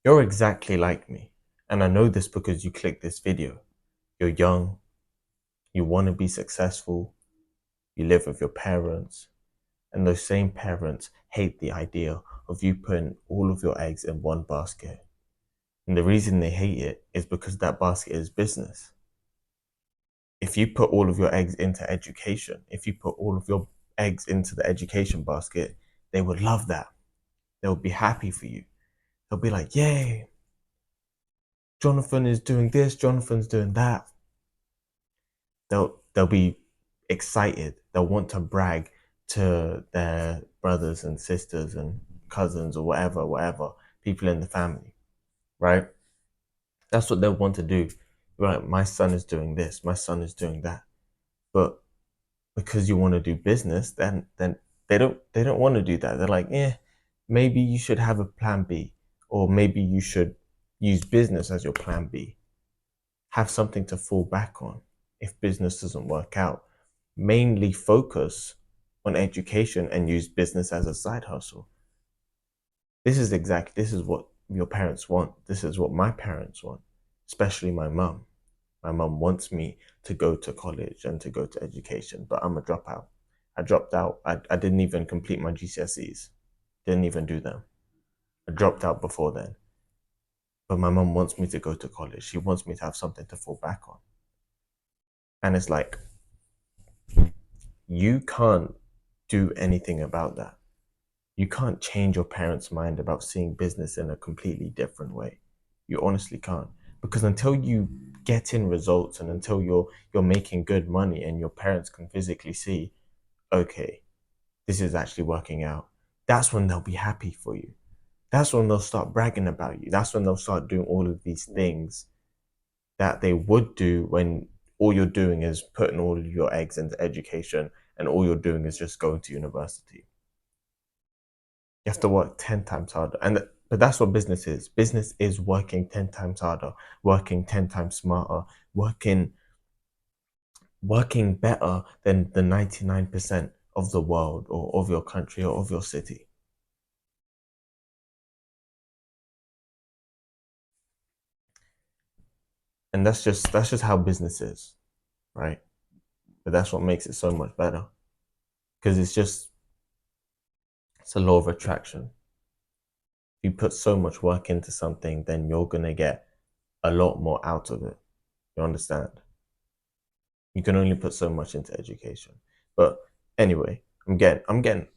You're exactly like me. And I know this because you clicked this video. You're young, you want to be successful, you live with your parents, and those same parents hate the idea of you putting all of your eggs in one basket. And the reason they hate it is because that basket is business. If you put all of your eggs into education, if you put all of your eggs into the education basket, they would love that. They would be happy for you. They'll be like, yay, Jonathan is doing this, Jonathan's doing that. They'll be excited. They'll want to brag to their brothers and sisters and cousins or whatever, people in the family, right? That's what they'll want to do. Right, my son is doing this, my son is doing that. But because you want to do business, then they don't want to do that. They're like, yeah, maybe you should have a plan B, or maybe you should use business as your plan B. Have something to fall back on if business doesn't work out. Mainly focus on education and use business as a side hustle. This is what your parents want. This is what my parents want, especially my mum. My mum wants me to go to college and to go to education, but I'm a dropout. I dropped out. I didn't even complete my GCSEs. Didn't even do them. I dropped out before then. But my mum wants me to go to college. She wants me to have something to fall back on. And it's like, you can't do anything about that. You can't change your parents' mind about seeing business in a completely different way. You honestly can't. Because until you get in results and until you're making good money and your parents can physically see, okay, this is actually working out, that's when they'll be happy for you. That's when they'll start bragging about you. That's when they'll start doing all of these things that they would do when all you're doing is putting all of your eggs into education and all you're doing is just going to university. You have to work 10 times harder. But that's what business is. Business is working 10 times harder, working 10 times smarter, working better than the 99% of the world or of your country or of your city. And that's just how business is, right? But that's what makes it so much better. Because it's a law of attraction. If you put so much work into something, then you're gonna get a lot more out of it. You understand? You can only put so much into education. But anyway, I'm getting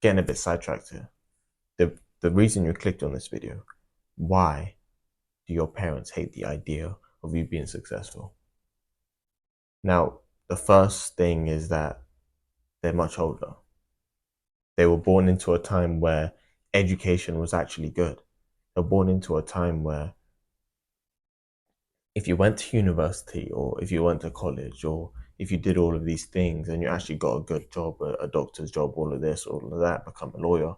a bit sidetracked here. The reason you clicked on this video, why do your parents hate the idea of you being successful? Now, the first thing is that they're much older. They were born into a time where education was actually good. They're born into a time where if you went to university or if you went to college or if you did all of these things and you actually got a good job, a doctor's job, all of this, all of that, become a lawyer,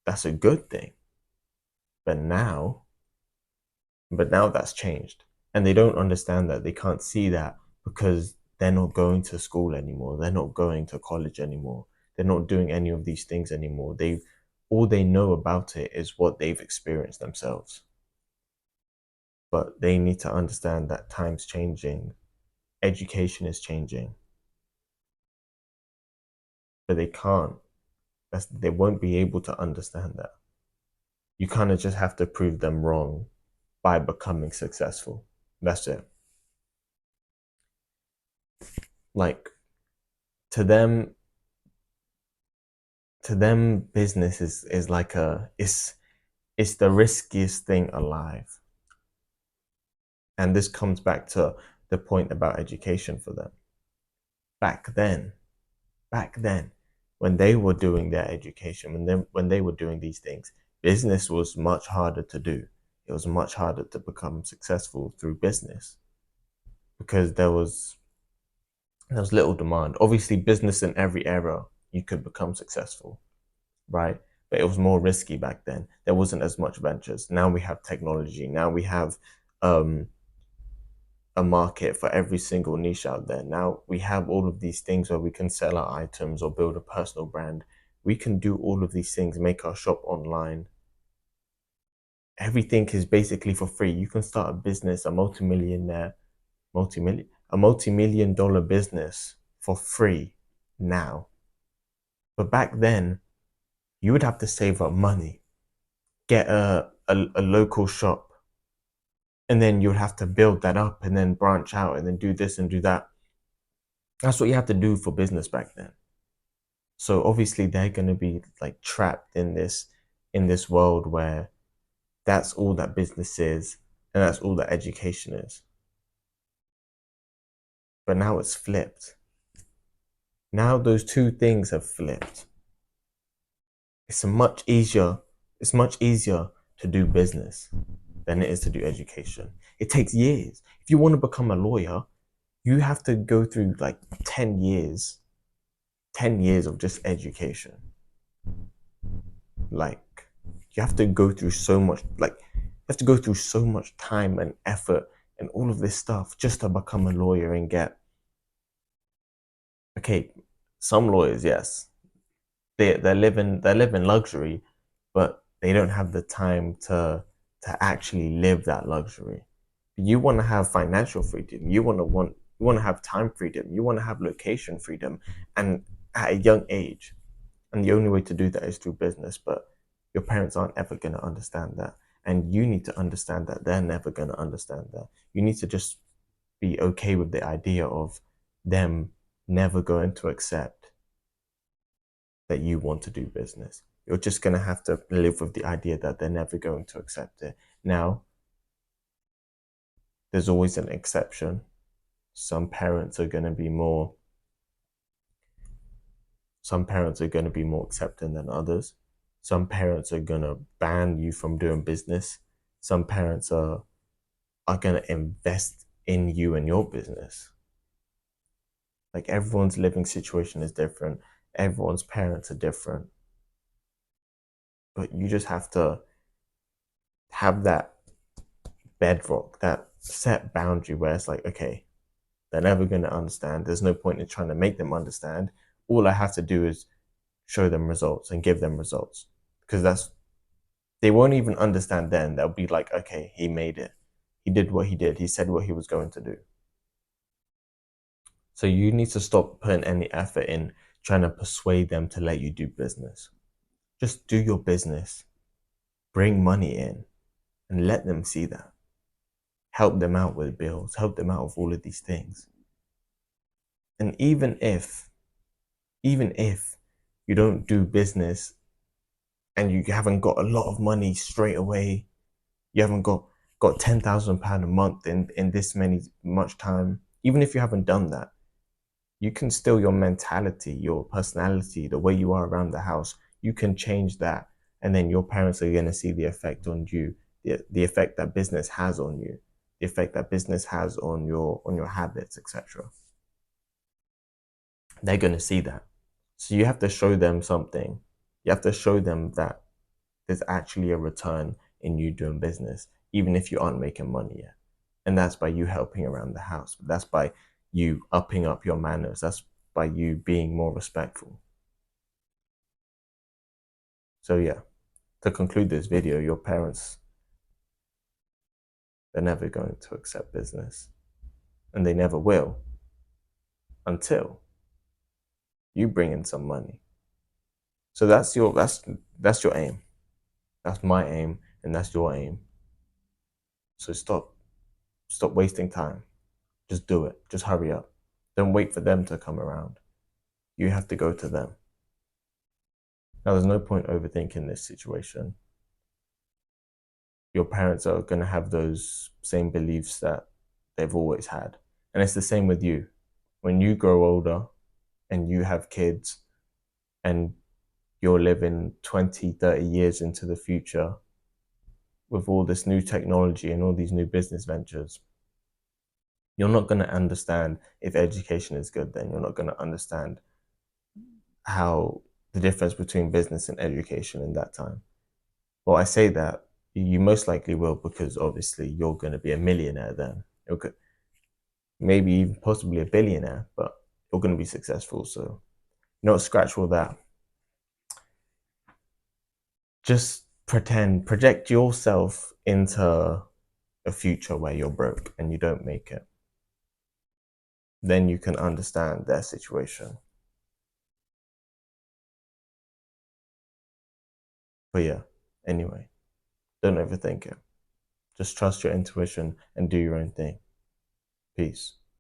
that's a good thing. But now, but now that's changed. And they don't understand that. They can't see that because they're not going to school anymore. They're not going to college anymore. They're not doing any of these things anymore. All they know about it is what they've experienced themselves. But they need to understand that time's changing, education is changing, but they can't. They won't be able to understand that. You kind of just have to prove them wrong by becoming successful. That's it. Like to them, business is like it's the riskiest thing alive. And this comes back to the point about education for them. Back then, back then, when they were doing their education, when they were doing these things, business was much harder to do. It was much harder to become successful through business because there was little demand. Obviously, business in every era you could become successful, right? But it was more risky back then. There wasn't as much ventures. Now we have technology. Now we have um, a market for every single niche out there. Now we have all of these things where we can sell our items or build a personal brand. We can do all of these things, make our shop online. Everything is basically for free. You can start a business, a multi-million dollar business for free now. But back then, you would have to save up money, get a local shop, and then you would have to build that up and then branch out and then do this and do that. That's what you have to do for business back then. So obviously they're going to be like trapped in this world where that's all that business is and that's all that education is. But now it's flipped. Now those two things have flipped. It's it's much easier to do business than it is to do education. It takes years. If you want to become a lawyer, you have to go through like 10 years of just education. Like you have to go through so much, like you have to go through so much time and effort and all of this stuff just to become a lawyer and get, okay, some lawyers, yes, they're living luxury, but they don't have the time to actually live that luxury. You want to have financial freedom. You want to have time freedom. You want to have location freedom, and at a young age. And the only way to do that is through business. But your parents aren't ever going to understand that, and you need to understand that they're never going to understand that. You need to just be okay with the idea of them never going to accept that you want to do business. You're just going to have to live with the idea that they're never going to accept it. Now, there's always an exception. Some parents are going to be more accepting than others. Some parents are going to ban you from doing business. Some parents are going to invest in you and your business. Like everyone's living situation is different. Everyone's parents are different. But you just have to have that bedrock, that set boundary where it's like, okay, they're never going to understand. There's no point in trying to make them understand. All I have to do is show them results and give them results, because they won't even understand then. They'll be like, okay, he made it. He did what he did. He said what he was going to do. So you need to stop putting any effort in trying to persuade them to let you do business. Just do your business, bring money in, and let them see that. Help them out with bills, help them out with all of these things. And even if you don't do business and you haven't got a lot of money straight away, you haven't got £10,000 a month in this much time, even if you haven't done that, you can still, your mentality, your personality, the way you are around the house, you can change that. And then your parents are going to see the effect on you, the effect that business has on you, the effect that business has on your habits, etc. They're going to see that. So you have to show them something. You have to show them that there's actually a return in you doing business, even if you aren't making money yet. And that's by you helping around the house. That's by you upping up your manners. That's by you being more respectful. So yeah, to conclude this video, your parents, they're never going to accept business, and they never will until you bring in some money. So that's your aim. That's my aim, and that's your aim. So stop wasting time. Just do it. Just hurry up. Don't wait for them to come around. You have to go to them. Now, there's no point overthinking this situation. Your parents are going to have those same beliefs that they've always had. And it's the same with you. When you grow older and you have kids and you're living 20, 30 years into the future with all this new technology and all these new business ventures, you're not going to understand if education is good then. You're not going to understand how the difference between business and education in that time. Well, I say that you most likely will, because obviously you're going to be a millionaire then. Maybe even possibly a billionaire, but you're going to be successful. So, scratch all that. Just project yourself into a future where you're broke and you don't make it. Then you can understand their situation. But yeah, anyway, don't overthink it. Just trust your intuition and do your own thing. Peace.